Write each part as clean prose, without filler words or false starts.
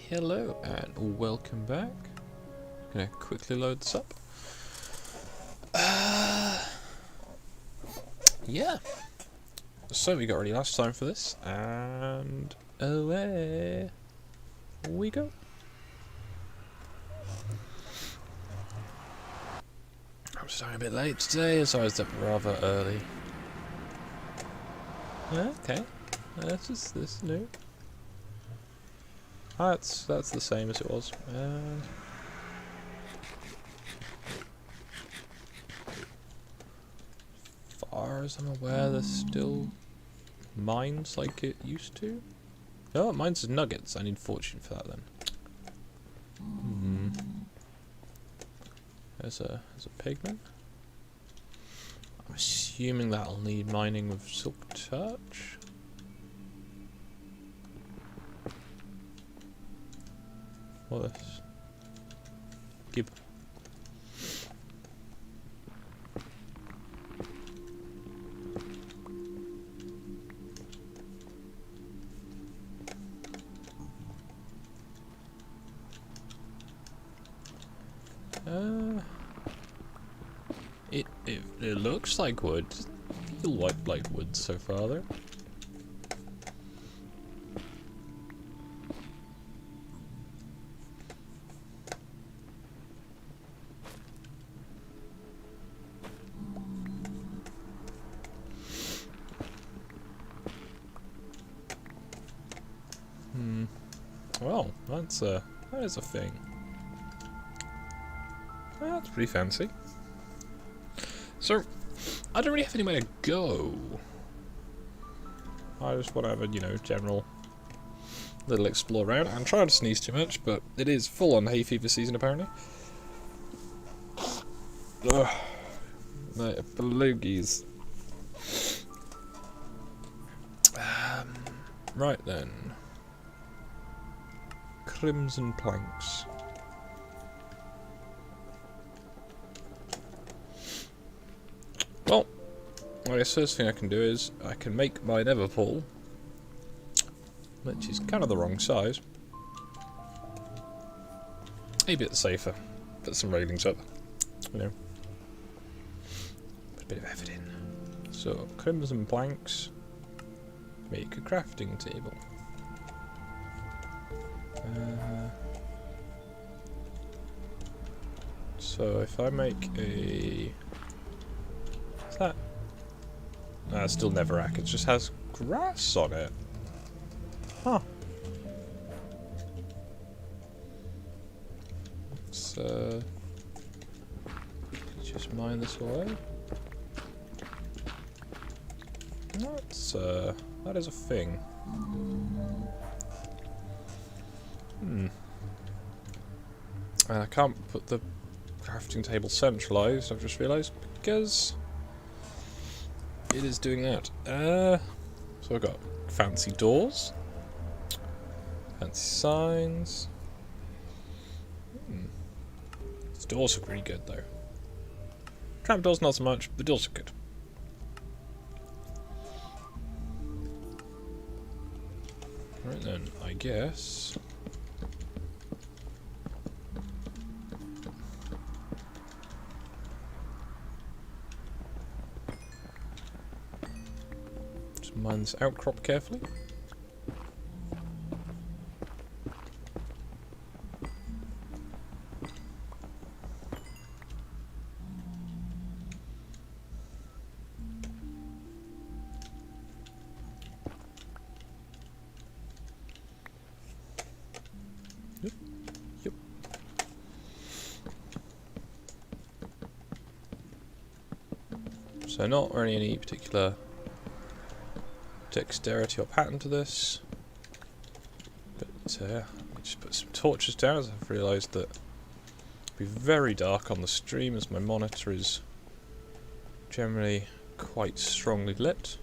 Hello and welcome back. Gonna quickly load this up. Yeah. So we got ready last time for this, and away we go. I'm starting a bit late today, so I was up rather early. Okay, this is new. That's the same as it was. Far as I'm aware, there's still mines like it used to. Oh, mine's is nuggets. I need fortune for that then. There's a pigman. I'm assuming that'll need mining with silk touch. What this? Give. It looks like wood. Feel like wood so far though. Well, that is a thing. That's pretty fancy. So, I don't really have anywhere to go. I just want to have a, general little explore around. I'm trying to sneeze too much, but it is full on hay fever season apparently. Ugh. The belugies. Right then. Crimson planks. Well, I guess first thing I can do is I can make my nether pool, which is kind of the wrong size. A bit safer. Put some railings up, Put a bit of effort in. So, crimson planks. Make a crafting table. So if I make a... What's that? No, it's still Netherrack. It just has grass on it. Huh. Let's just mine this away. That is a thing. And I can't put the crafting table centralised, I've just realised, because it is doing that. So I've got fancy doors, fancy signs. These doors look really good though. Trapdoors not so much, the doors are good. Right then, I guess... just mine this outcrop carefully. Yep. So not really any particular dexterity or pattern to this, but I just put some torches down as I've realised that it'll be very dark on the stream as my monitor is generally quite strongly lit.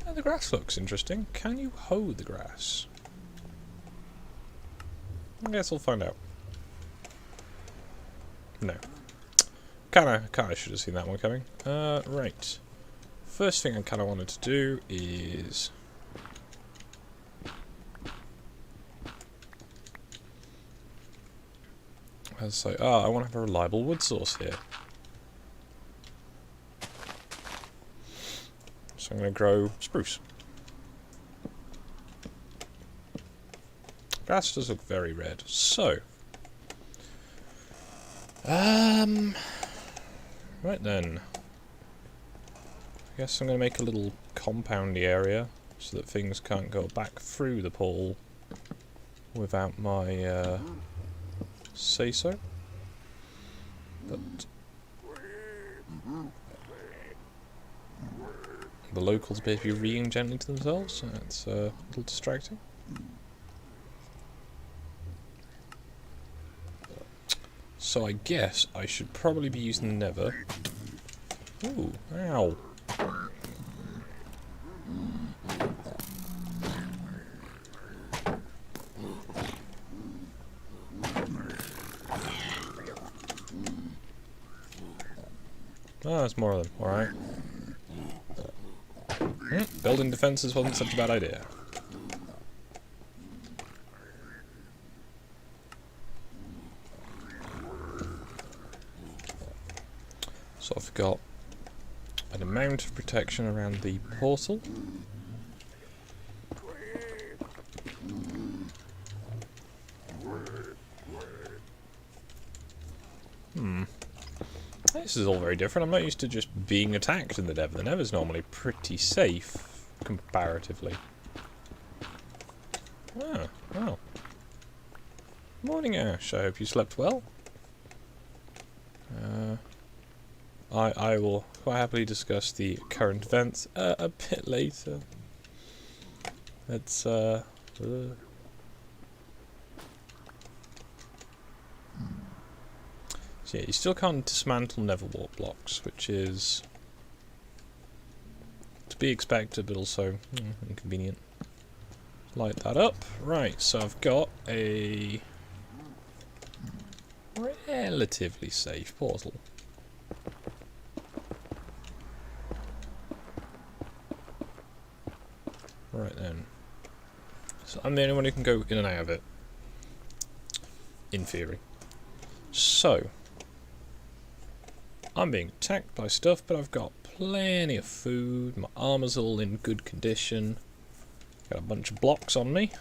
And the grass looks interesting. Can you hoe the grass? I guess we'll find out. No. Kinda should have seen that one coming. Right. First thing I kinda wanted to do is As I say, I want to have a reliable wood source here. So I'm going to grow spruce. Grass does look very red. So, right then. I guess I'm going to make a little compoundy area so that things can't go back through the pool without my say-so. But the locals appear to be reading gently to themselves, so it's a little distracting. So I guess I should probably be using the Nether. Ooh, ow. Oh, there's more of them. Alright. Building defences wasn't such a bad idea. So I've got an amount of protection around the portal. This is all very different. I'm not used to just being attacked in the Nether. The Nether's normally pretty safe, comparatively. Ah, wow. Morning, Ash. I hope you slept well. I will quite happily discuss the current events a bit later. Let's, So yeah, you still can't dismantle Nether wart blocks, which is to be expected, but also inconvenient. Light that up. Right, so I've got a relatively safe portal. Right then. So I'm the only one who can go in and out of it. In theory. So, I'm being attacked by stuff, but I've got plenty of food. My armor's all in good condition. Got a bunch of blocks on me.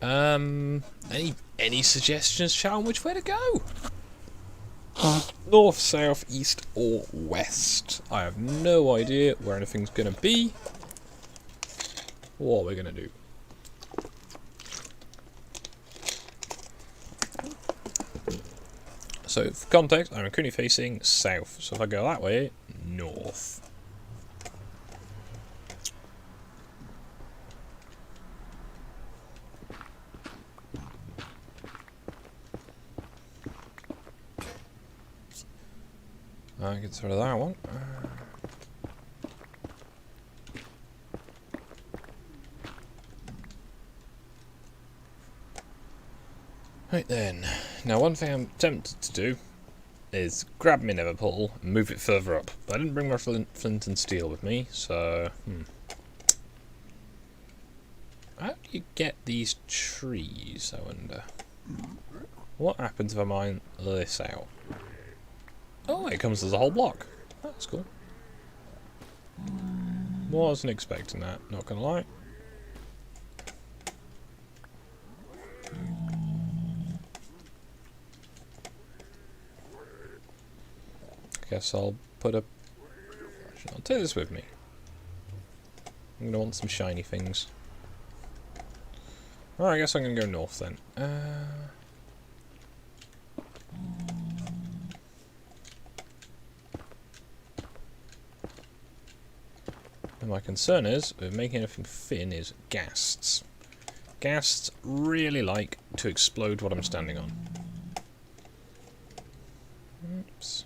Any suggestions, chat, on which way to go? North, south, east, or west? I have no idea where anything's gonna be. What we're gonna do. So, for context, I'm currently facing south. So if I go that way, north. I get rid of that one. Right then. Now one thing I'm tempted to do is grab my Nether portal and move it further up. But I didn't bring my flint and steel with me, so... How do you get these trees, I wonder? What happens if I mine this out? Oh, it comes as a whole block. That's cool. Wasn't expecting that, not gonna lie. Guess I'll put a... I'll take this with me. I'm gonna want some shiny things. Alright, I guess I'm gonna go north then. And my concern is, with making anything thin, is ghasts. Ghasts really like to explode what I'm standing on. Oops.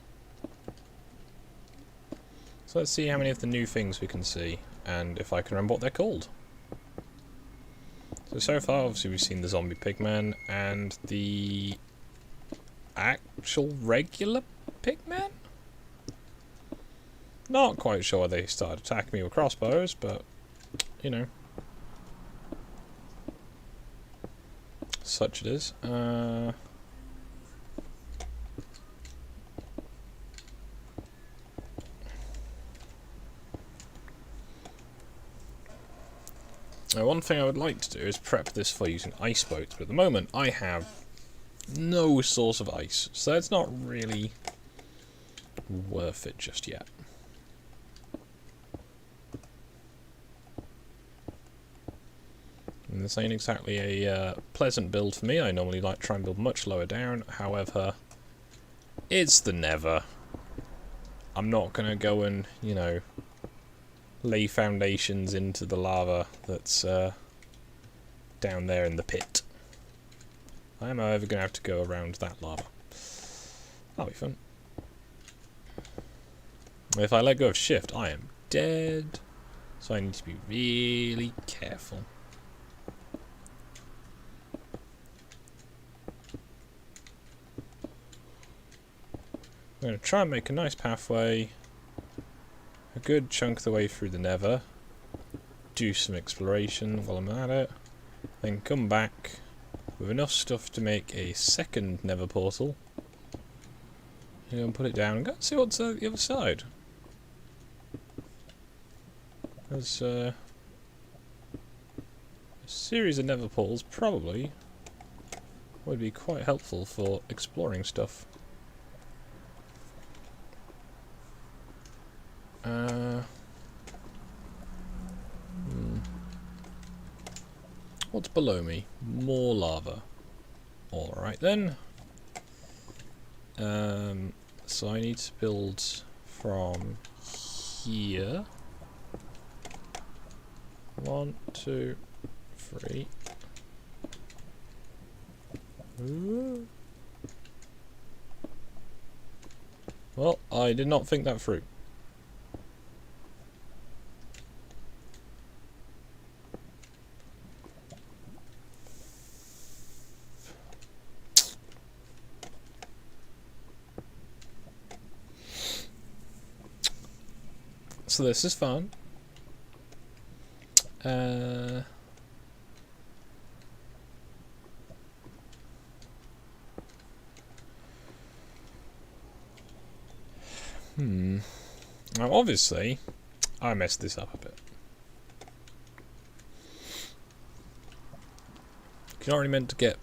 So let's see how many of the new things we can see, and if I can remember what they're called. So far, obviously, we've seen the zombie pigman and the actual regular pigman? Not quite sure why they started attacking me with crossbows, but, you know. such it is. Now, one thing I would like to do is prep this for using ice boats, but at the moment I have no source of ice, so it's not really worth it just yet. And this ain't exactly a pleasant build for me. I normally like to try and build much lower down. However, it's the Nether. I'm not going to go and, you know, lay foundations into the lava that's down there in the pit. I am, however, going to have to go around that lava. That'll be fun. If I let go of shift, I am dead. So I need to be really careful. I'm going to try and make a nice pathway a good chunk of the way through the Nether, do some exploration while I'm at it, then come back with enough stuff to make a second Nether portal, and put it down and go and see what's at the other side. There's a series of Nether portals probably would be quite helpful for exploring stuff. What's below me? More lava. Alright then. So I need to build from here. 1, 2, 3. Ooh. Well, I did not think that through. So this is fun. Now obviously, I messed this up a bit. You're not really meant to get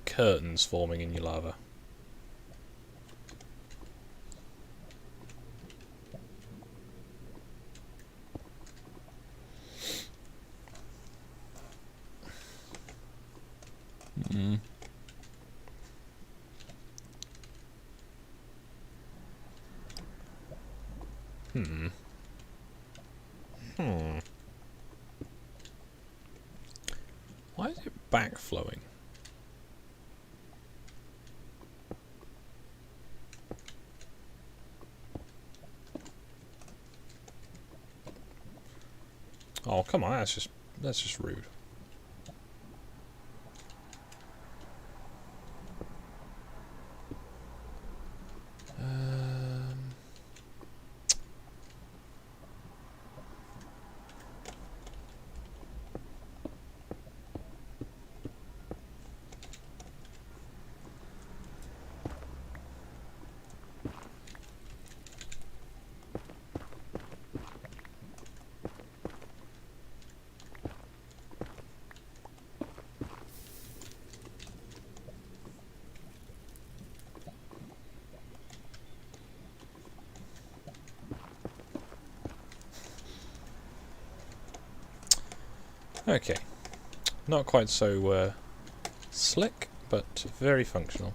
curtains forming in your lava. Why is it backflowing? Oh, come on, that's just rude. Okay, not quite so slick, but very functional.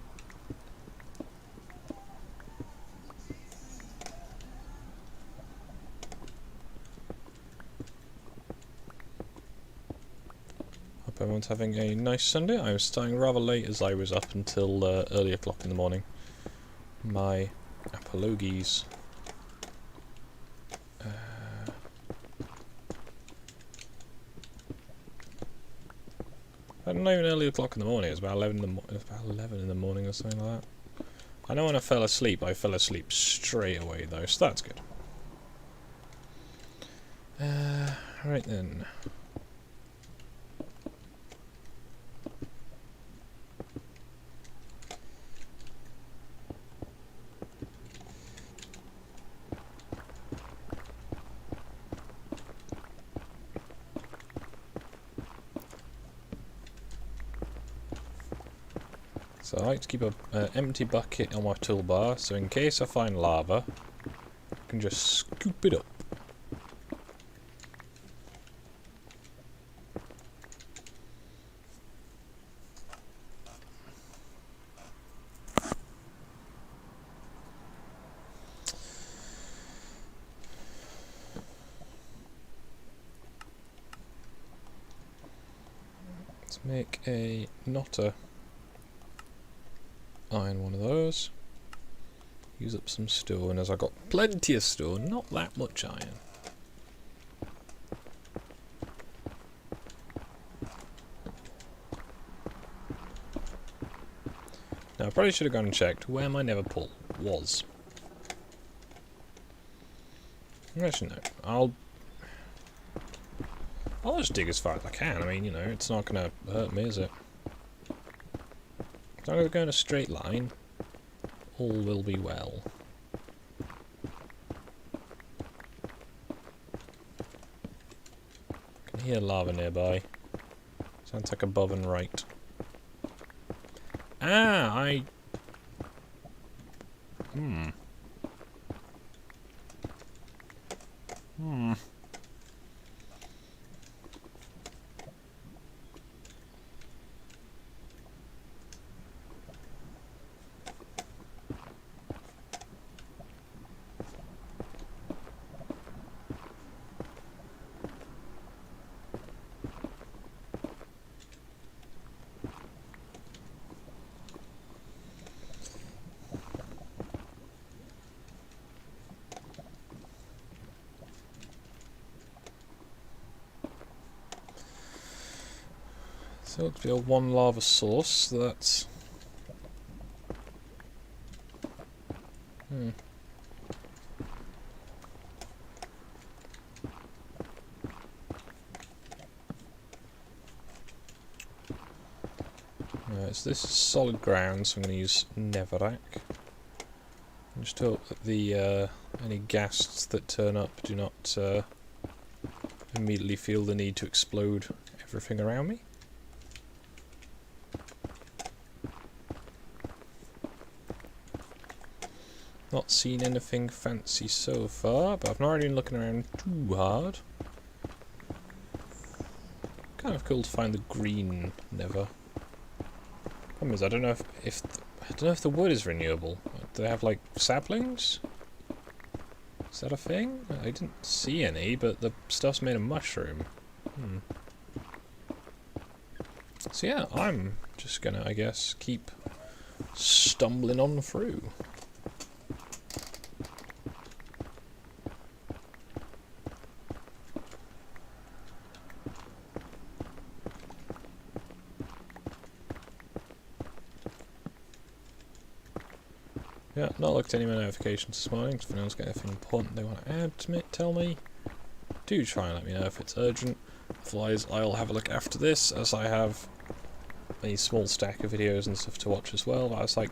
Hope everyone's having a nice Sunday. I was starting rather late as I was up until early o'clock in the morning. My apologies. Not even early o'clock in the morning. It's about 11 in the morning or something like that. I know when I fell asleep straight away though, so that's good. Right then. So I like to keep an empty bucket on my toolbar, so in case I find lava, I can just scoop it up. Let's make not a iron one of those. Use up some stone, as I got plenty of stone, not that much iron. Now I probably should have gone and checked where my nether portal was. Actually no, I'll just dig as far as I can. I mean, you know, it's not going to hurt me, is it? As long as I go in a straight line, all will be well. I can hear lava nearby. Sounds like above and right. Ah, Hmm. So it'll be a one lava source, so that's... Right, so this is solid ground, so I'm going to use netherrack. Just hope that the any ghasts that turn up do not immediately feel the need to explode everything around me. Not seen anything fancy so far, but I've not really been looking around too hard. Kind of cool to find the green nether. Problem is, I don't know if the wood is renewable. Do they have like saplings? Is that a thing? I didn't see any, but the stuff's made of mushroom. So yeah, I'm just gonna, I guess, keep stumbling on through. Yeah, not looked at any of my notifications this morning. If anyone's got anything important they want to add to me, tell me. Do try and let me know if it's urgent. Otherwise, I'll have a look after this, as I have a small stack of videos and stuff to watch as well. But I was like,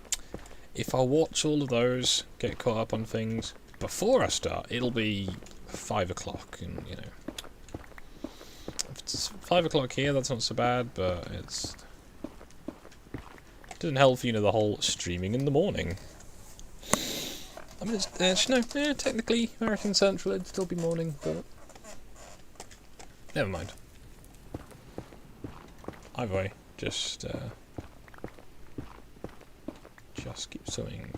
if I watch all of those, get caught up on things before I start, it'll be 5 o'clock, and you know, if it's 5 o'clock here, that's not so bad. But it doesn't help, you know, the whole streaming in the morning. I mean, it's no, technically American Central, it'd still be morning, but never mind. Either way, just keep swimming.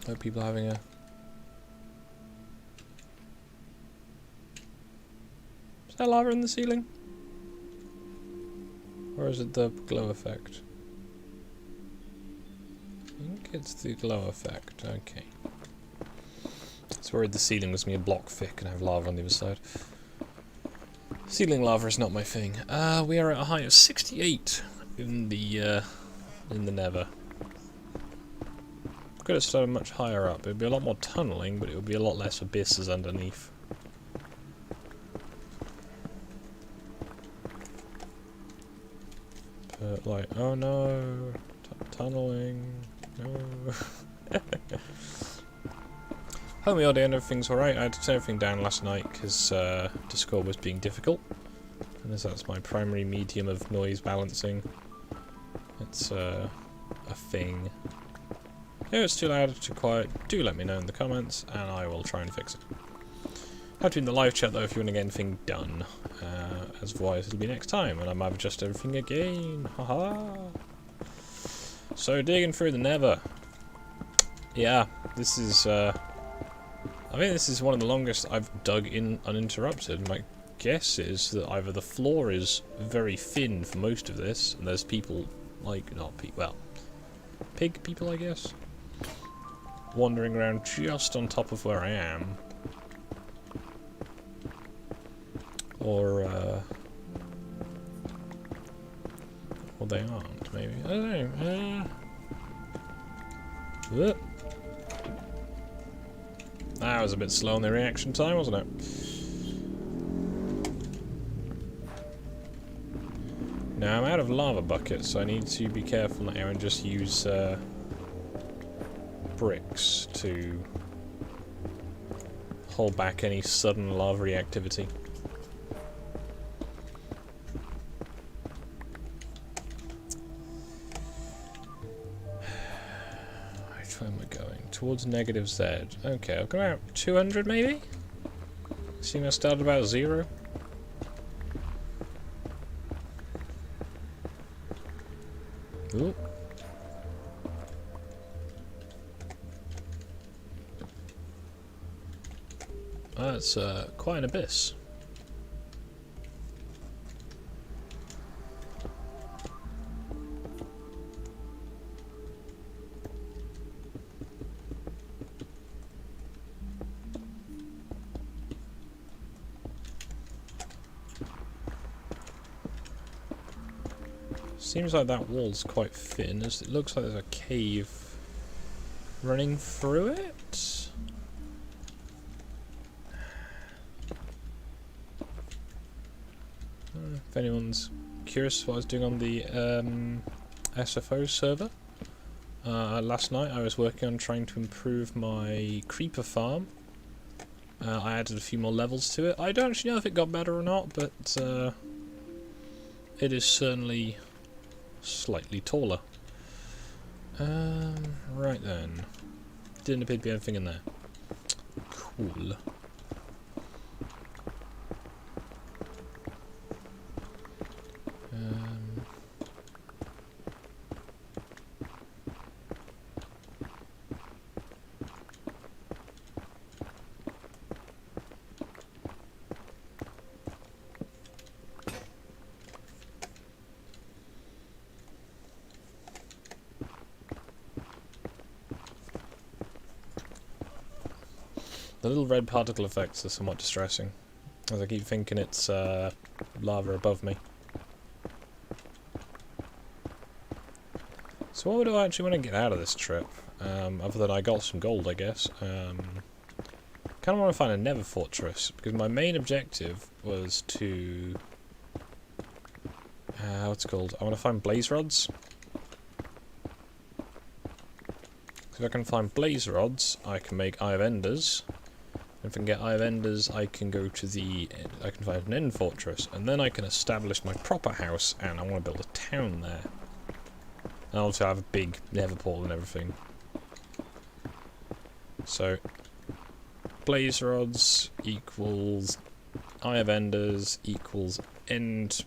Hope people are having a... Is there lava in the ceiling? Or is it the glow effect? think it's the glow effect. Okay. I was worried the ceiling was going to be a block thick and have lava on the other side. Ceiling lava is not my thing. We are at a height of 68 in the Nether. Could have started much higher up. It would be a lot more tunneling, but it would be a lot less abysses underneath. But like, oh no, tunneling, no. Home audio and everything's alright. I had to turn everything down last night because Discord was being difficult. And as that's my primary medium of noise balancing, it's a thing. If it's too loud or too quiet, do let me know in the comments and I will try and fix it. Have to be in the live chat though if you want to get anything done. Otherwise it'll be next time and I might adjust everything again. Haha. So digging through the Nether. Yeah, this is I think this is one of the longest I've dug in uninterrupted. My guess is that either the floor is very thin for most of this, and there's people, like, not people, well, pig people I guess, wandering around just on top of where I am. Or they aren't, maybe. I don't know. That was a bit slow on the reaction time, wasn't it? Now I'm out of lava buckets, so I need to be careful now and just use bricks to hold back any sudden lava reactivity. Which way am I going? Towards negative Z. Okay, I've got about 200 maybe? Seeing I started about 0. Ooh. That's quite an abyss. Seems like that wall's quite thin, as it looks like there's a cave running through it. If anyone's curious what I was doing on the SFO server, last night I was working on trying to improve my creeper farm. I added a few more levels to it. I don't actually know if it got better or not, but it is certainly slightly taller. Right then. Didn't appear to be anything in there. Cool. The little red particle effects are somewhat distressing, as I keep thinking it's lava above me. So what would I actually want to get out of this trip? Other than I got some gold, I guess. Kind of want to find a Nether fortress, because my main objective was to... what's it called? I want to find blaze rods. So if I can find blaze rods, I can make Eye of Enders. If I can get Eye of Enders, I can go to the... I can find an end fortress, and then I can establish my proper house, and I want to build a town there. And also have a big nether portal and everything. So, blaze rods equals Eye of Enders equals end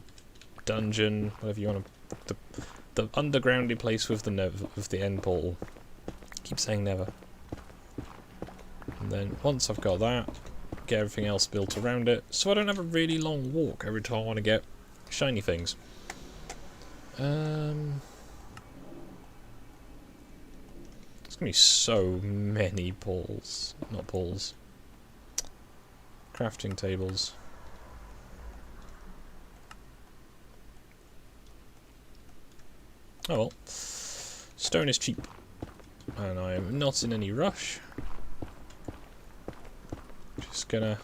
dungeon, whatever you want to... The undergroundy place with the end portal. Keep saying never. And then once I've got that, get everything else built around it, so I don't have a really long walk every time I want to get shiny things. gonna be so many poles. Not poles. Crafting tables. Oh well. Stone is cheap. And I am not in any rush. Just gonna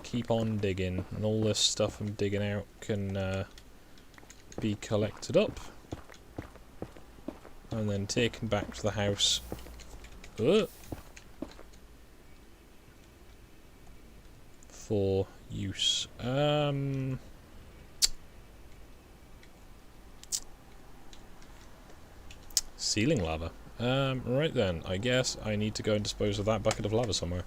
keep on digging. And all this stuff I'm digging out can be collected up. And then taken back to the house. For use. Ceiling lava. Right then, I guess I need to go and dispose of that bucket of lava somewhere.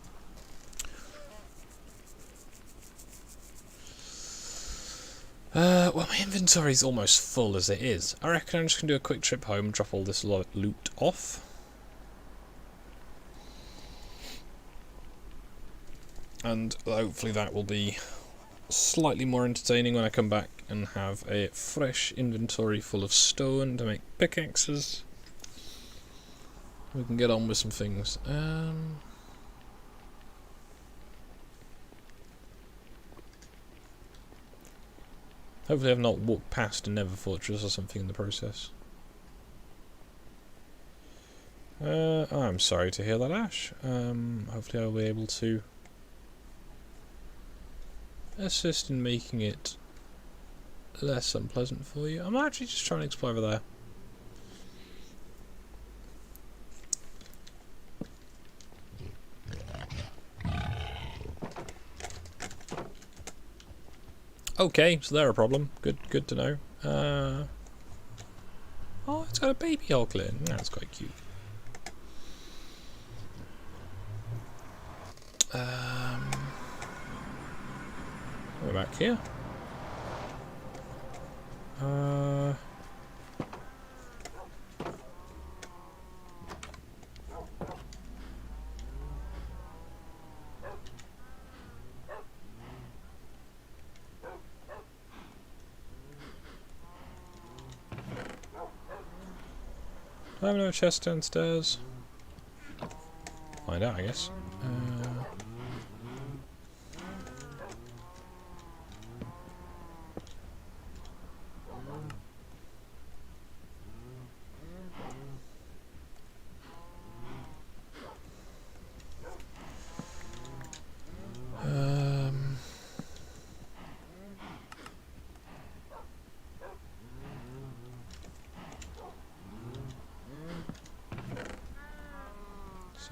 Well, my inventory's almost full as it is. I reckon I'm just going to do a quick trip home and drop all this loot off. And hopefully that will be slightly more entertaining when I come back and have a fresh inventory full of stone to make pickaxes. We can get on with some things. Hopefully I've not walked past a Nether fortress or something in the process. I'm sorry to hear that, Ash. Hopefully I'll be able to assist in making it less unpleasant for you. I'm actually just trying to explore over there. Okay, so they're a problem. Good to know. Oh, it's got a baby hoglin. That's quite cute. We're back here. I have no chest downstairs. Find out, I guess.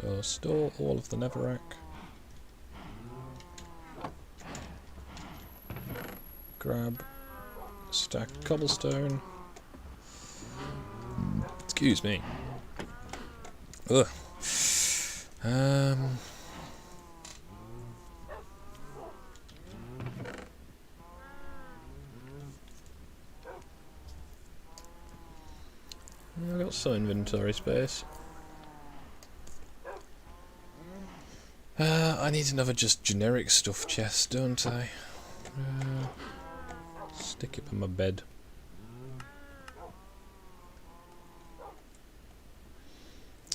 So store all of the netherrack. Grab a stack of cobblestone. Excuse me. Ugh. I've got some inventory space. I need another just generic stuff chest, don't I? Stick it on my bed.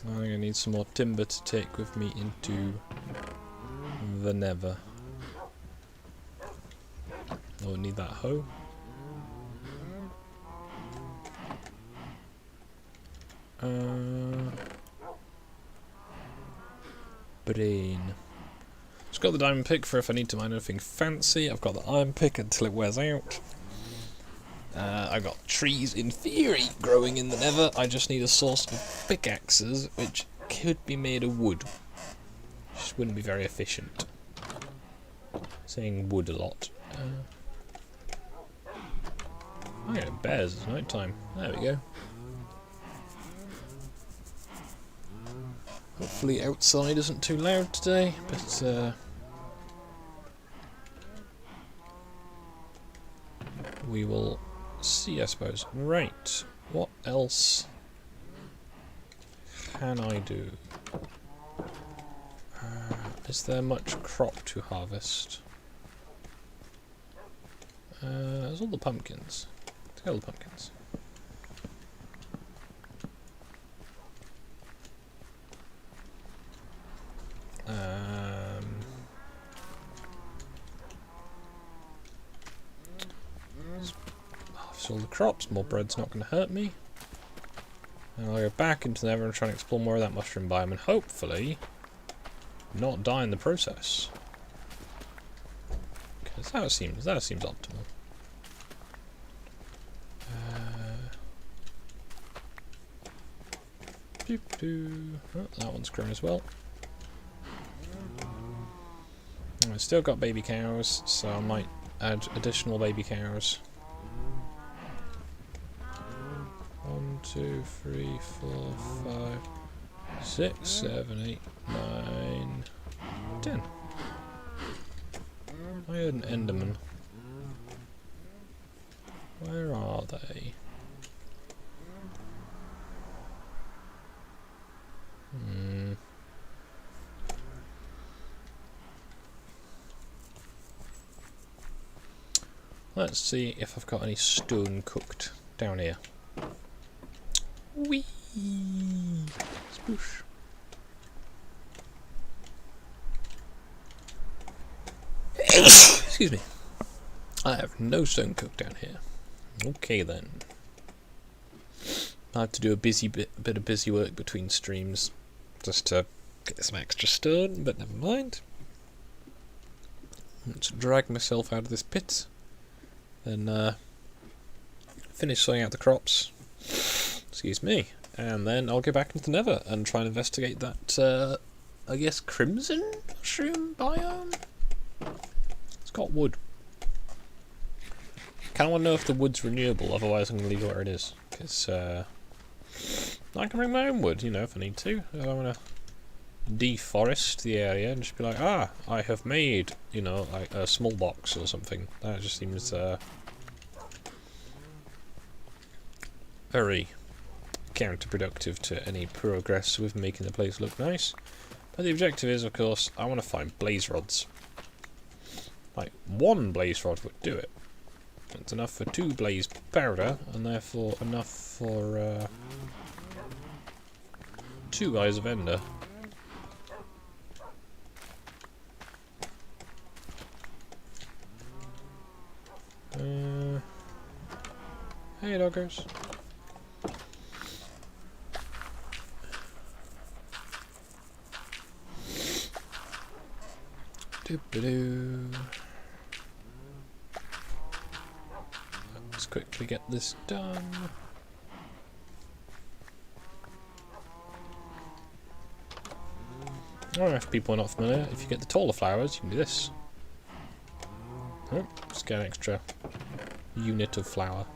I'm going to need some more timber to take with me into the Nether. Oh, I need that hoe. Brain. Just got the diamond pick for if I need to mine anything fancy. I've got the iron pick until it wears out. I've got trees in theory growing in the Nether. I just need a source of pickaxes, which could be made of wood. Just wouldn't be very efficient. Saying wood a lot. I'm getting bears. It's night time. There we go. Hopefully outside isn't too loud today, but we will see, I suppose. Right, what else can I do? Is there much crop to harvest? There's all the pumpkins. Let's get all the pumpkins. Harvest all the crops, more bread's not going to hurt me. And I'll go back into the Nether and try and explore more of that mushroom biome and hopefully not die in the process. Because that seems optimal. Oh, that one's grown as well. I've still got baby cows, so I might add additional baby cows. 1, 2, 3, 4, 5, 6, 7, 8, 9, 10. I heard an Enderman. Where are they? Let's see if I've got any stone cooked down here. Whee! Spoosh. Excuse me. I have no stone cooked down here. Okay then. I have to do a bit of busy work between streams just to get some extra stone, but never mind. Let's drag myself out of this pit. Then finish sowing out the crops. Excuse me. And then I'll go back into the Nether and try and investigate that, I guess, crimson mushroom biome? It's got wood. Kind of want to know if the wood's renewable, otherwise I'm going to leave it where it is. Because I can bring my own wood, you know, if I need to. I don't want to deforest the area and just be like, ah, I have made, you know, like a small box or something. That just seems very counterproductive to any progress with making the place look nice. But the objective is, of course, I want to find blaze rods. Like, 1 blaze rod would do it. It's enough for 2 blaze powder, and therefore enough for 2 eyes of ender. Hey doggers. Doop-a-doo. Let's quickly get this done. Alright, if people are not familiar, if you get the taller flowers, you can do this. Oh, just get an extra unit of flower.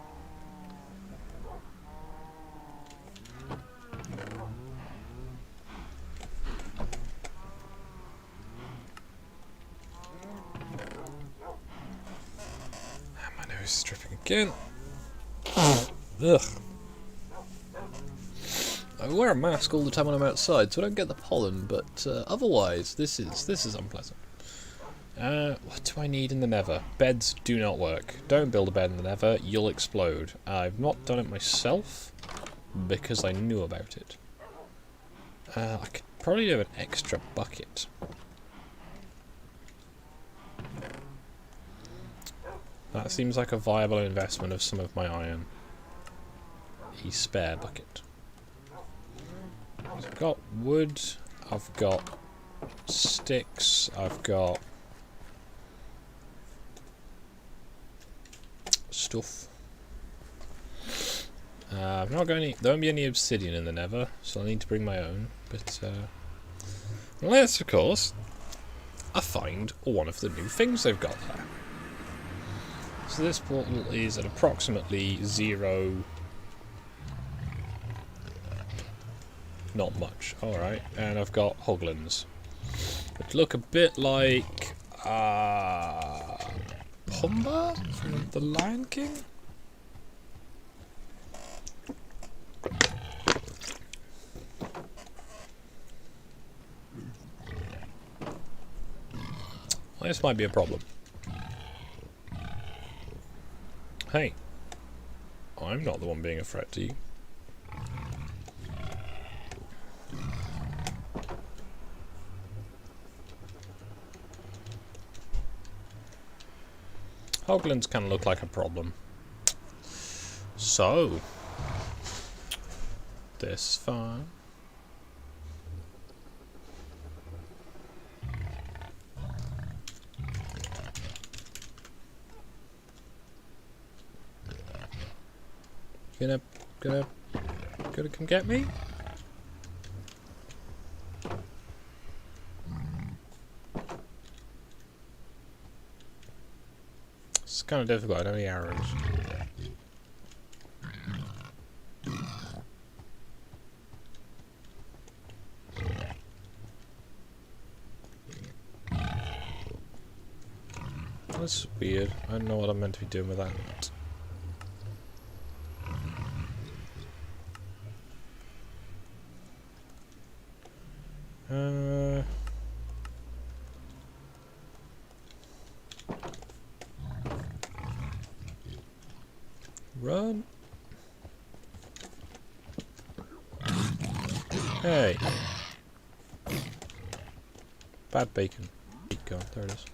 And my nose is dripping again. Ugh. I wear a mask all the time when I'm outside, so I don't get the pollen, but otherwise, this is unpleasant. What do I need in the Nether? Beds do not work. Don't build a bed in the Nether, you'll explode. I've not done it myself, because I knew about it. I could probably do an extra bucket. That seems like a viable investment of some of my iron. A spare bucket. So I've got wood, I've got sticks, I've got stuff. I've not got any. There won't be any obsidian in the Nether, so I need to bring my own. But unless, of course, I find one of the new things they've got there. So this portal is at approximately 0. Not much. Alright, and I've got hoglins, which look a bit like Pumbaa from The Lion King? Well, this might be a problem. Hey, I'm not the one being a threat to you. Hoglins can look like a problem. So, this is fine. Gonna come get me? It's kind of difficult, I don't have any arrows. That's weird. I don't know what I'm meant to be doing with that. Run. Hey. Bad bacon. Go. There it is.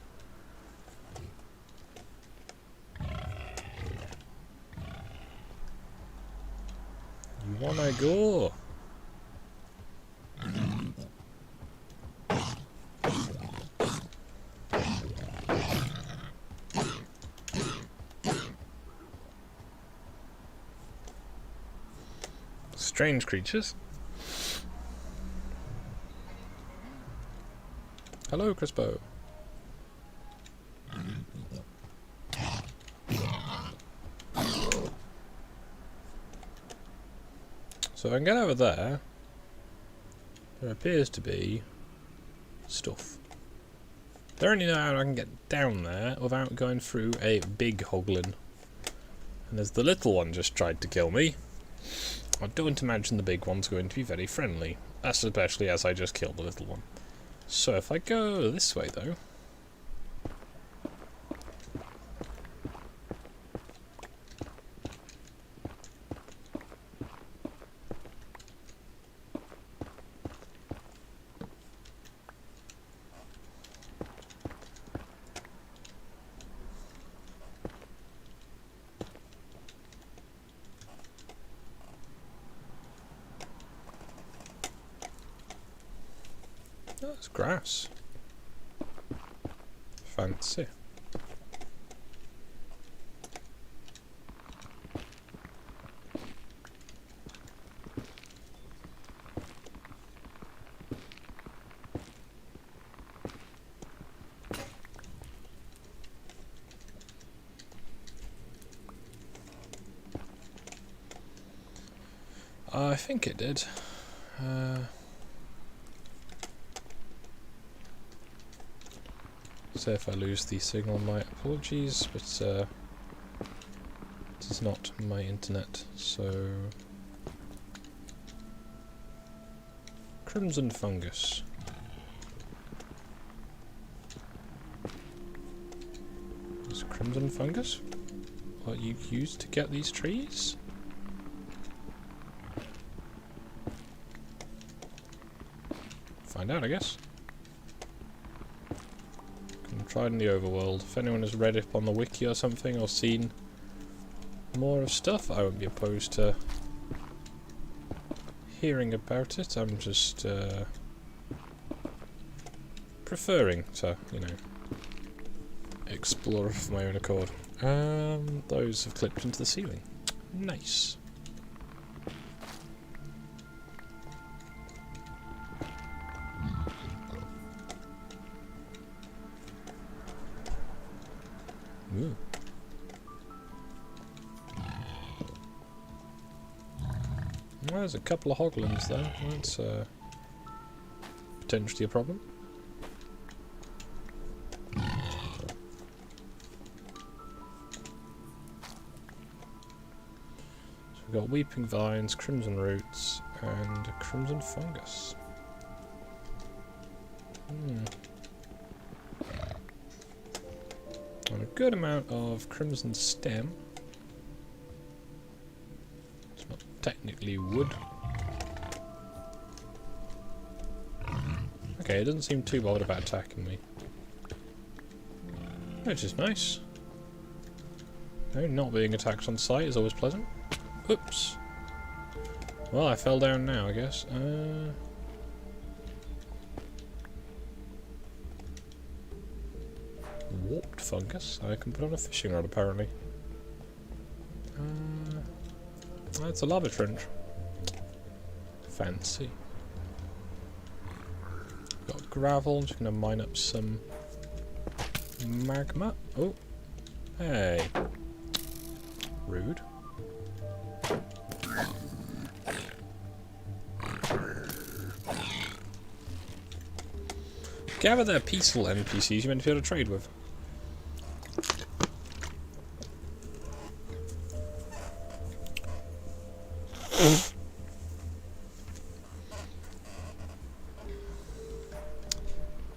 You wanna go? Strange creatures. Hello, Crispo. So if I can get over there, there appears to be stuff. Don't really know how I can get down there without going through a big hoglin. And as the little one just tried to kill me, I don't imagine the big one's going to be very friendly, especially as I just killed the little one. So if I go this way though... Oh, it's grass. Fancy. I think it did. So if I lose the signal, my apologies, but it is not my internet, so... Crimson fungus. Is crimson fungus what you use to get these trees? Find out, I guess. Tried in the overworld. If anyone has read up on the wiki or something, or seen more of stuff, I wouldn't be opposed to hearing about it. I'm just preferring to, you know, explore of my own accord. Those have clipped into the ceiling. Nice. Ooh. Well, there's a couple of hoglins there. That's potentially a problem. So we've got weeping vines, crimson roots, and crimson fungus. And a good amount of crimson stem. It's not technically wood. Okay, it doesn't seem too bothered about attacking me. Which is nice. No, not being attacked on sight is always pleasant. Oops. Well, I fell down now, I guess. Warped fungus. I can put on a fishing rod, apparently. That's a lava trench. Fancy. Got gravel. I'm just going to mine up some magma. Oh. Hey. Rude. Gather their peaceful NPCs you meant to be able to trade with.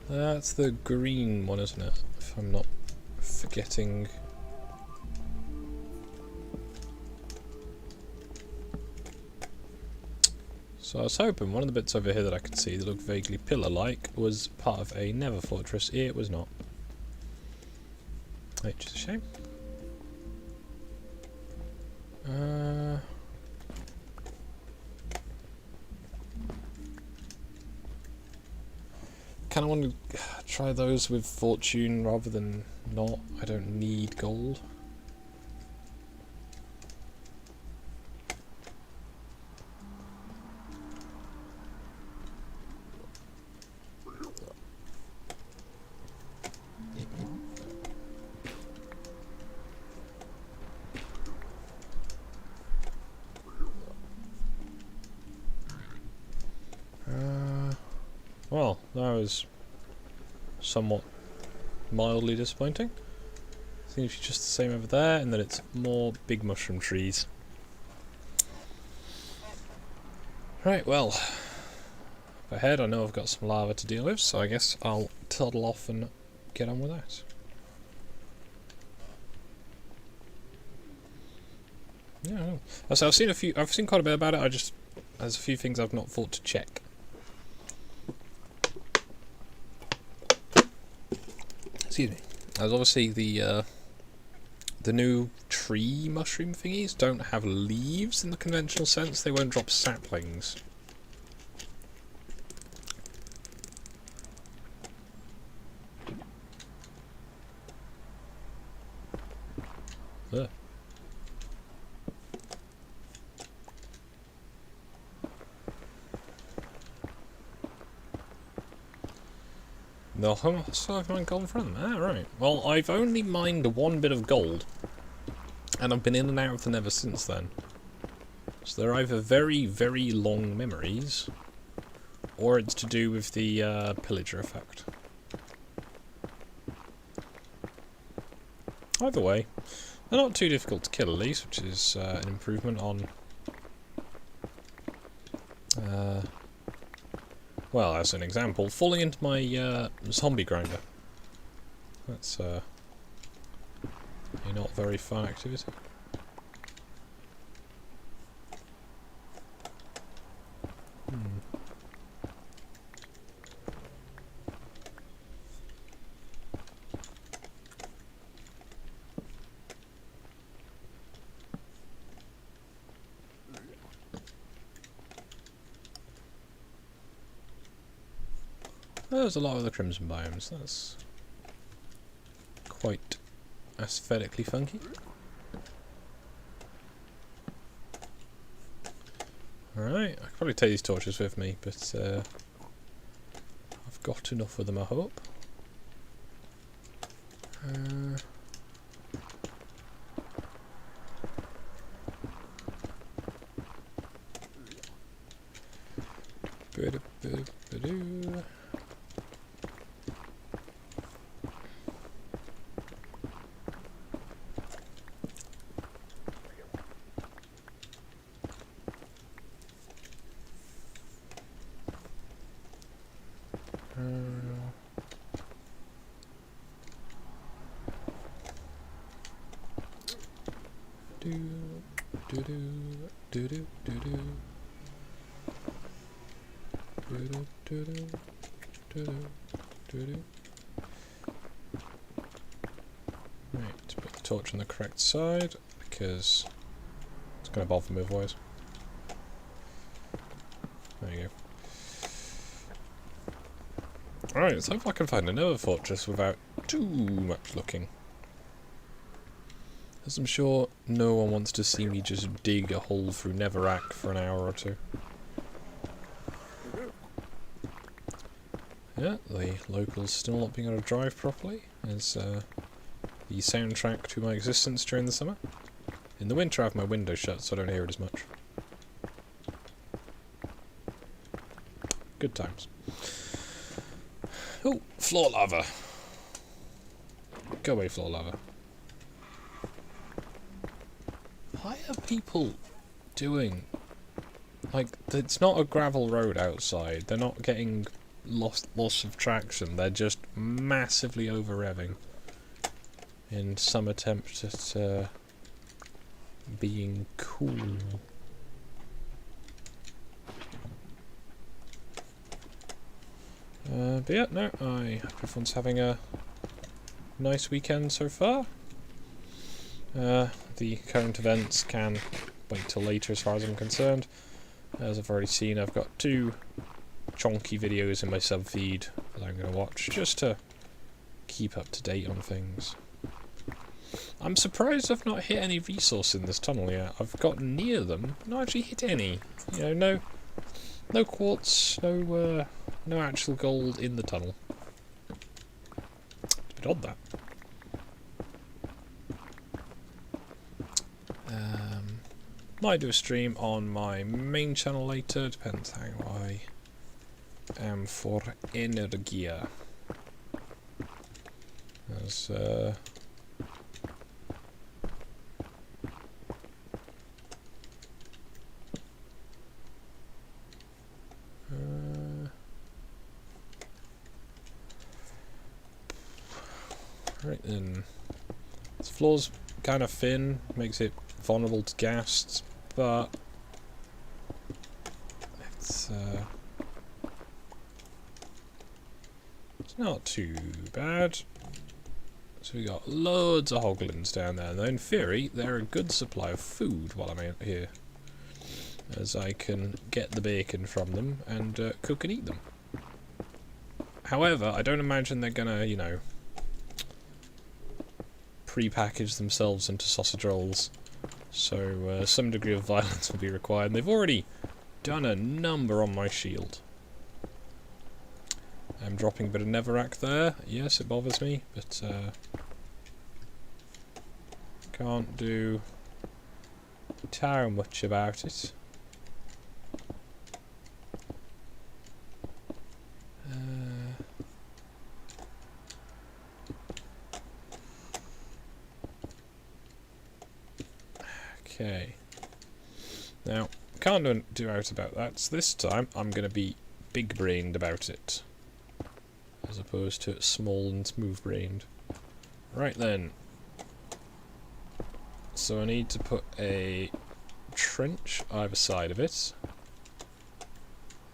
That's the green one, isn't it? If I'm not forgetting. So I was hoping one of the bits over here that I could see that looked vaguely pillar-like was part of a Nether fortress. It was not. Which is a shame. Kind of want to try those with fortune rather than not. I don't need gold. Well, that was somewhat mildly disappointing. Seems to be just the same over there, and then it's more big mushroom trees. Right, well, up ahead I know I've got some lava to deal with, so I guess I'll toddle off and get on with that. Yeah, so I've seen quite a bit about it. There's a few things I've not thought to check. Excuse me. As obviously the new tree mushroom thingies don't have leaves in the conventional sense. They won't drop saplings. Ugh. No, so I've mined gold from them. Ah, right. Well, I've only mined one bit of gold, and I've been in and out of the Nether since then. So they're either very, very long memories, or it's to do with the pillager effect. Either way, they're not too difficult to kill at least, which is an improvement on... well, as an example, falling into my zombie grinder. That's a not very fun activity. There's a lot of the crimson biomes. That's quite aesthetically funky. Alright, I could probably take these torches with me, but I've got enough of them, I hope. Right, put the torch on the correct side, because it's going to bother me otherwise. There you go. Alright, let's hope I can find another fortress without too much looking. As I'm sure no one wants to see me just dig a hole through Netherrack for an hour or two. Yeah, the locals still not being able to drive properly is the soundtrack to my existence during the summer. In the winter I have my window shut so I don't hear it as much. Good times. Oh, floor lava. Go away, floor lava. Why are people doing... Like, it's not a gravel road outside. They're not getting loss of traction. They're just massively over-revving in some attempt at being cool. But yeah, no, I hope everyone's having a nice weekend so far. The current events can wait till later as far as I'm concerned. As I've already seen, I've got 2 chonky videos in my sub-feed that I'm going to watch just to keep up to date on things. I'm surprised I've not hit any resource in this tunnel yet. I've got near them, not actually hit any. You know, no quartz, no actual gold in the tunnel. It's a bit odd, that. Might do a stream on my main channel later, depends how I am for energia. As right then, this floor's kind of thin, makes it vulnerable to ghasts, but it's not too bad. So we got loads of hoglins down there, and in theory they're a good supply of food while I'm out here, as I can get the bacon from them and cook and eat them. However, I don't imagine they're gonna, you know, pre-package themselves into sausage rolls, so some degree of violence will be required, and they've already done a number on my shield. I'm dropping a bit of Netherrack there. Yes, it bothers me, but can't do too much about it. Okay. Now, can't do out about that, so this time I'm going to be big-brained about it, as opposed to small and smooth-brained. Right then. So I need to put a trench either side of it,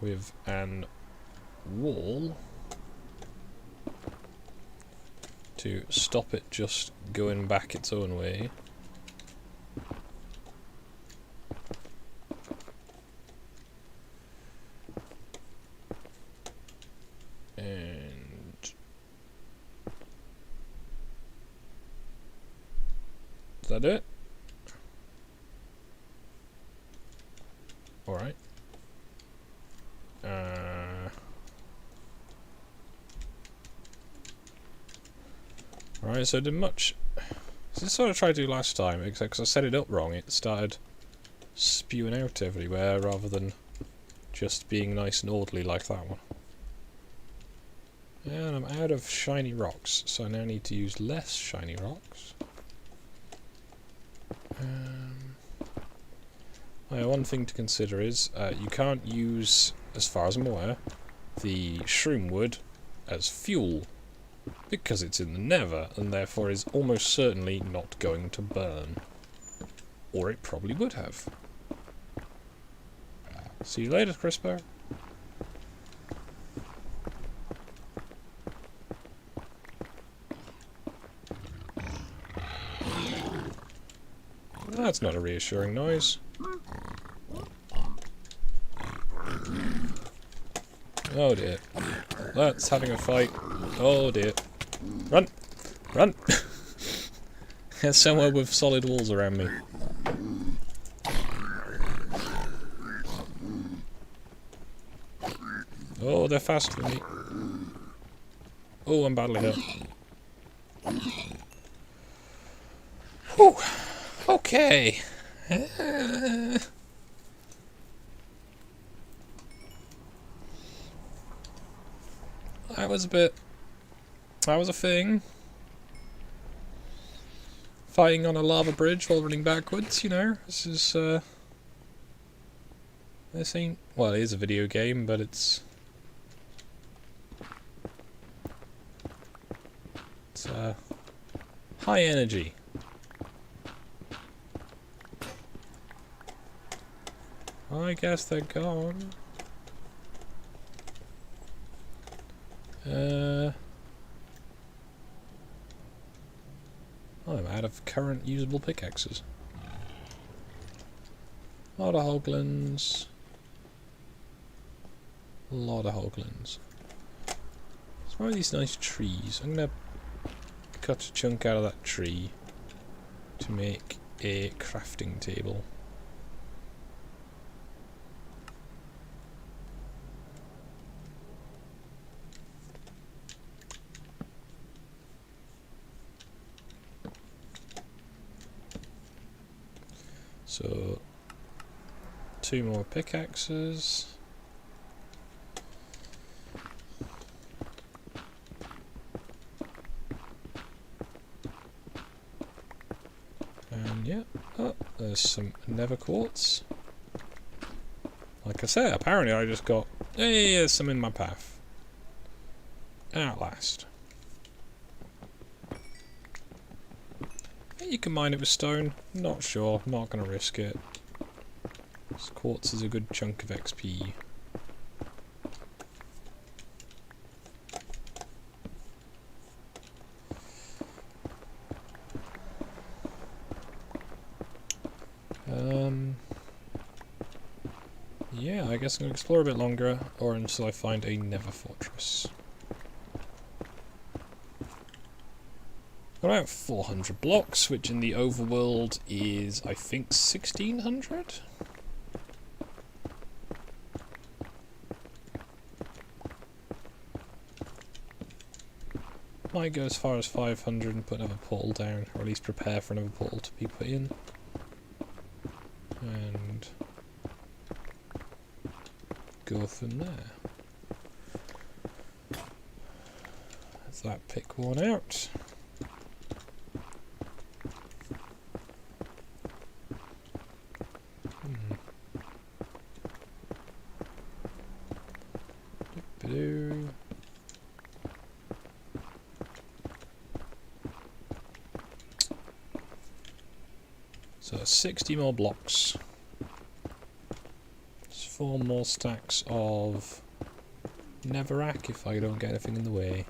with an wall to stop it just going back its own way. Does that do it? Alright. Alright, so I did much. So this is what I tried to do last time, except because I set it up wrong, it started spewing out everywhere rather than just being nice and orderly like that one. And I'm out of shiny rocks, so I now need to use less shiny rocks. One thing to consider is you can't use, as far as I'm aware, the shroom wood as fuel, because it's in the Nether and therefore is almost certainly not going to burn. Or it probably would have. See you later, Crispo. That's not a reassuring noise. Oh dear. Let's having a fight. Oh dear. Run! Run! There's somewhere with solid walls around me. Oh, they're faster than me. Oh, I'm badly hurt. Whew. Okay. That was a bit... That was a thing. Fighting on a lava bridge while running backwards, you know. This is, this ain't... Well, it is a video game, but it's... It's, high energy. I guess they're gone. I'm out of current usable pickaxes. A lot of hoglins. A lot of hoglins. There's one of these nice trees. I'm gonna cut a chunk out of that tree to make a crafting table. So, 2 more pickaxes. And yeah, oh, there's some Nether quartz. Like I said, apparently I just got, hey, there's some in my path. At last. You can mine it with stone. Not sure. Not going to risk it. This quartz is a good chunk of XP. Yeah, I guess I'm going to explore a bit longer, or until I find a Nether fortress. About 400 blocks, which in the overworld is, I think, 1600? Might go as far as 500 and put another portal down, or at least prepare for another portal to be put in. And go from there. That's that pick one out. So 60 more blocks. It's 4 more stacks of Netherrack if I don't get anything in the way.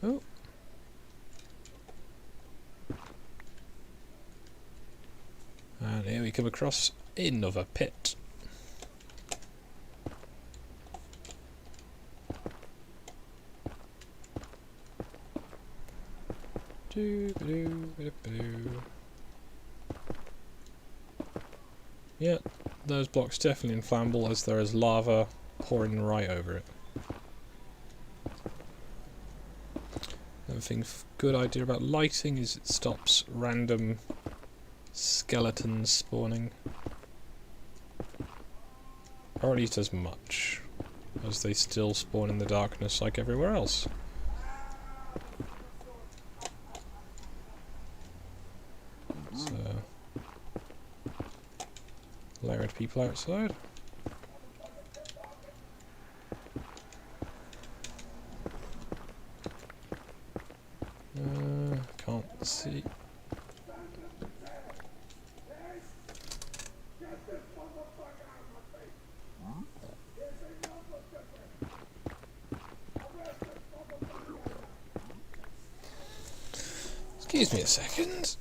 Oh. And here we come across another pit. Yeah, those blocks definitely inflammable as there is lava pouring right over it. Another thing, good idea about lighting is it stops random skeletons spawning. Or at least as much, as they still spawn in the darkness like everywhere else. So, layered people outside. Can't see. Excuse me a second.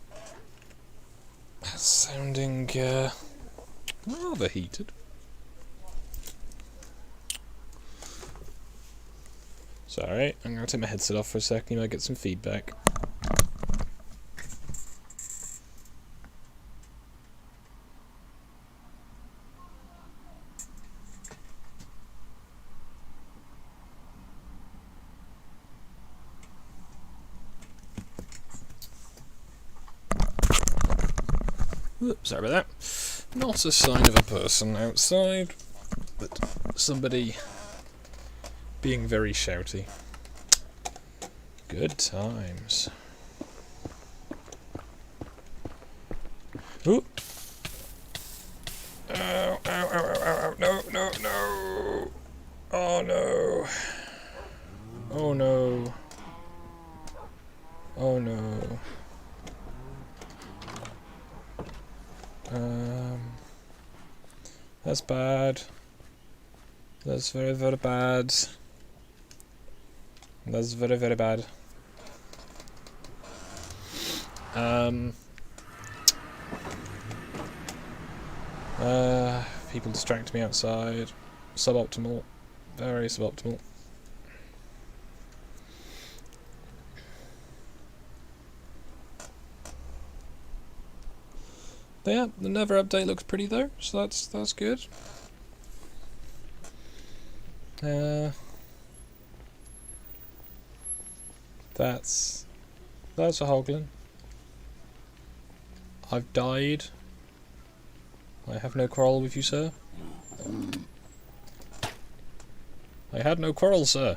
That's sounding rather heated. Sorry, I'm going to take my headset off for a second. You might get some feedback. Oops, sorry about that. Not a sign of a person outside, but somebody being very shouty. Good times. Ooh. Ow, ow, ow, ow, ow, ow. No, no, no. Oh no. Oh no. Oh no. That's bad. That's very, very bad. That's very, very bad. People distract me outside. Suboptimal. Very suboptimal. But yeah, the Nether update looks pretty though, so that's good. That's a hoglin. I've died. I have no quarrel with you, sir. I had no quarrel, sir.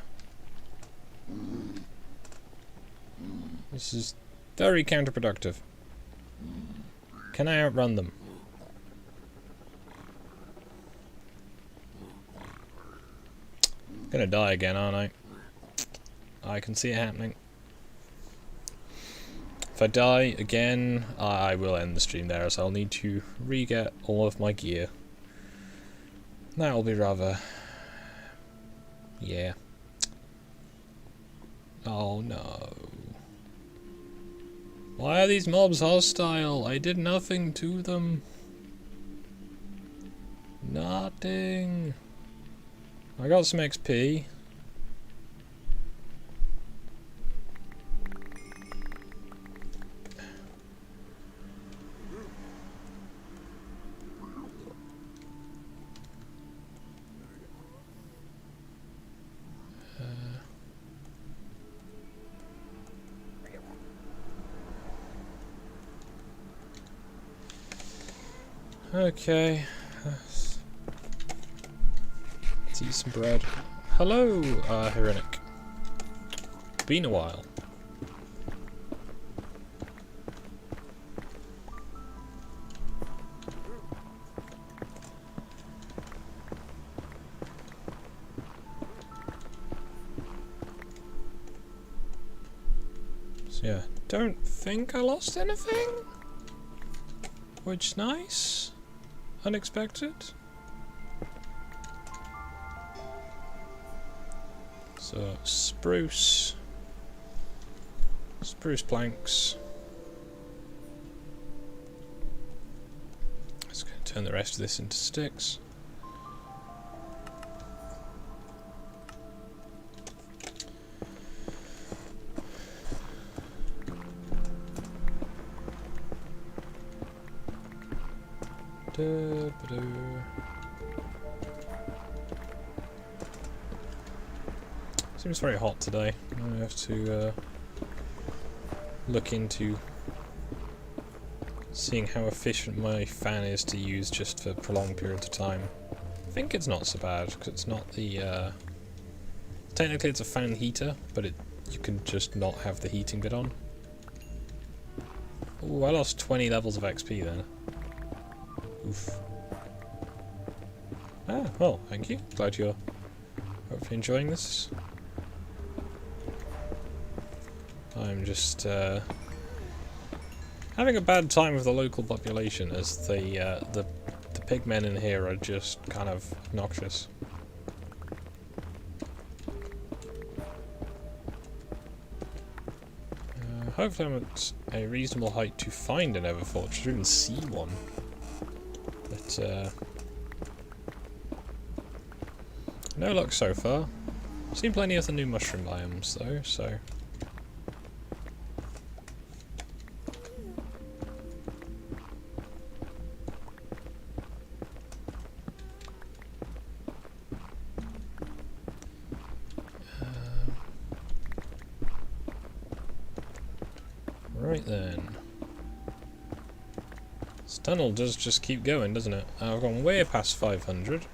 This is very counterproductive. Can I outrun them? Gonna die again, aren't I? I can see it happening. If I die again, I will end the stream there, as I'll need to re-get all of my gear. That will be rather... yeah. Oh no. Why are these mobs hostile? I did nothing to them. Nothing. I got some XP. Okay. Let's eat some bread. Hello, Hironic. Been a while. So yeah, don't think I lost anything. Which is nice. Unexpected. So spruce planks. Just going to turn the rest of this into sticks. Seems very hot today. I have to look into seeing how efficient my fan is to use just for prolonged periods of time. I think it's not so bad because it's not the technically it's a fan heater, but you can just not have the heating bit on. Ooh, I lost 20 levels of XP then. Oof. Ah, well, thank you. Glad you're hopefully enjoying this. I'm just having a bad time with the local population, as the pigmen in here are just kind of obnoxious. hopefully I'm at a reasonable height to find a Nether fortress, or even see one. But, no luck so far. Seen plenty of the new mushroom biomes though, so... Right then. This tunnel does just keep going, doesn't it? I've gone way past 500.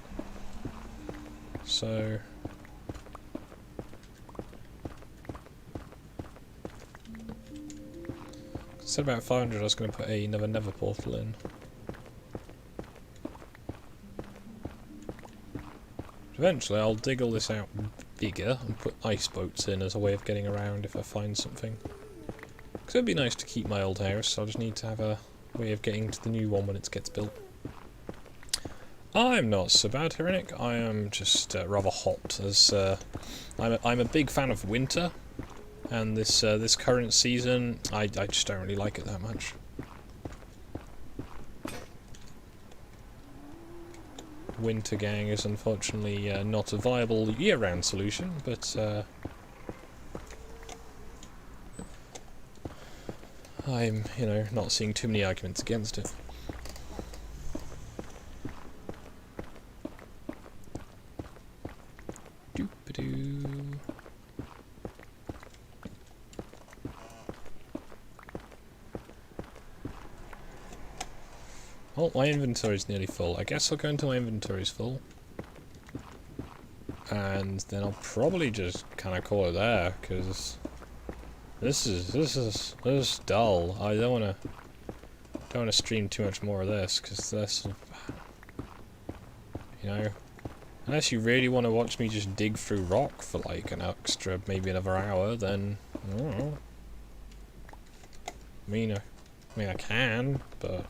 So... Instead about 500 I was going to put another Nether portal in. Eventually I'll dig all this out bigger and put ice boats in as a way of getting around if I find something. Because it'd be nice to keep my old house, so I just need to have a way of getting to the new one when it gets built. I'm not so bad, Herenic. I am just rather hot, as I'm a big fan of winter, and this current season, I just don't really like it that much. Winter gang is unfortunately not a viable year-round solution, but I'm, you know, not seeing too many arguments against it. Doop-a-doo. Oh, my inventory's nearly full. I guess I'll go until my inventory's full. And then I'll probably just kind of call it there, because this is dull. I don't wanna stream too much more of this, because this, you know, unless you really want to watch me just dig through rock for like an extra, maybe another hour, then I don't know. I mean I can, but.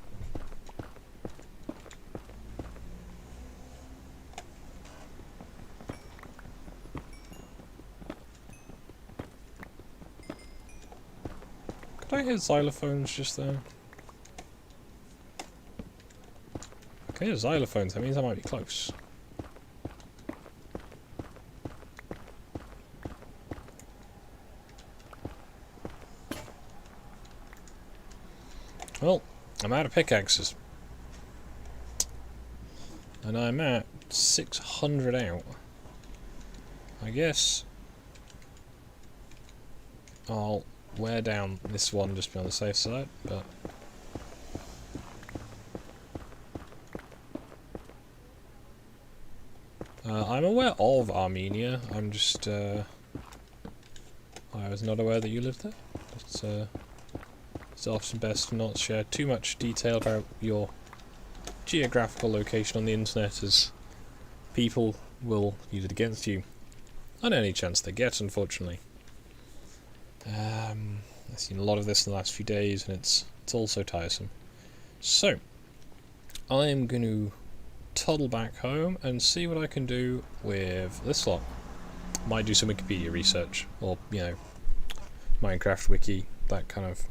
Did I hear xylophones just there? Okay, xylophones, that means I might be close. Well, I'm out of pickaxes. And I'm at 600 out. I guess I'll wear down this one just to be on the safe side, but I'm aware of Armenia. I'm just I was not aware that you lived there. It's often best to not share too much detail about your geographical location on the internet, as people will use it against you on any chance they get, unfortunately. I've seen a lot of this in the last few days, and it's all so tiresome. So, I'm going to toddle back home and see what I can do with this lot. Might do some Wikipedia research, or, you know, Minecraft wiki, that kind of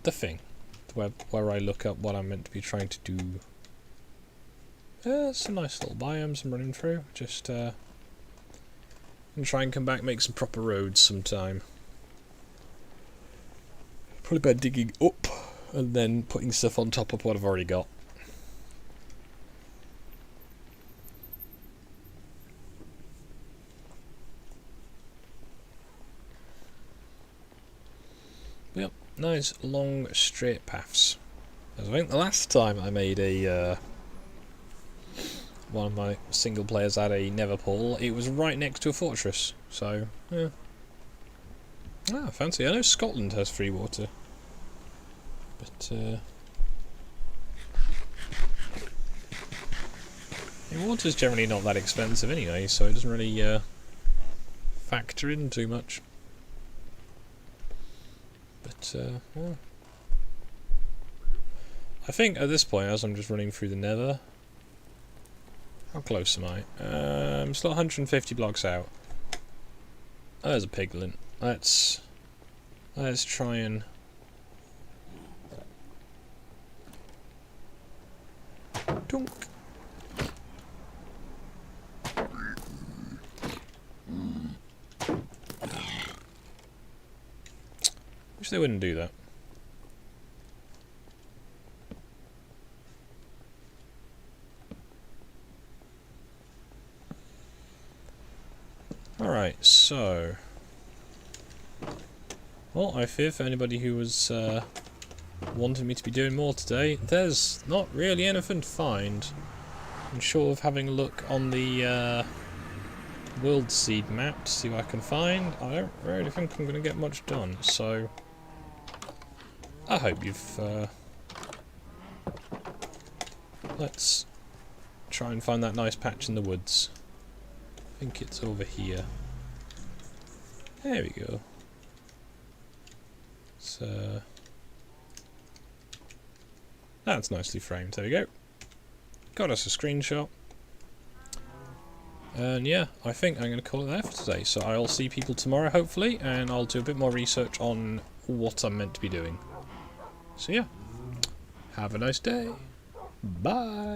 the thing, where I look up what I'm meant to be trying to do. Some nice little biomes I'm running through. Just and try and come back, make some proper roads sometime. Probably by digging up and then putting stuff on top of what I've already got. Yep, nice long straight paths. As I think the last time I made a one of my single players had a Nether pool, it was right next to a fortress. So yeah. Ah, fancy. I know Scotland has free water, but water's generally not that expensive anyway, so it doesn't really factor in too much. But yeah. I think at this point, as I'm just running through the Nether, how close am I? I'm still 150 blocks out. Oh, there's a piglin. Let's try and... Dunk. Wish they wouldn't do that. Alright, so... Well, I fear for anybody who was wanting me to be doing more today, there's not really anything to find. I'm short of having a look on the World Seed map to see what I can find. I don't really think I'm going to get much done, so... I hope you've... Let's try and find that nice patch in the woods. I think it's over here. There we go. So that's nicely framed. There we go. Got us a screenshot. And yeah, I think I'm going to call it there for today. So I'll see people tomorrow, hopefully, and I'll do a bit more research on what I'm meant to be doing. So yeah, have a nice day. Bye.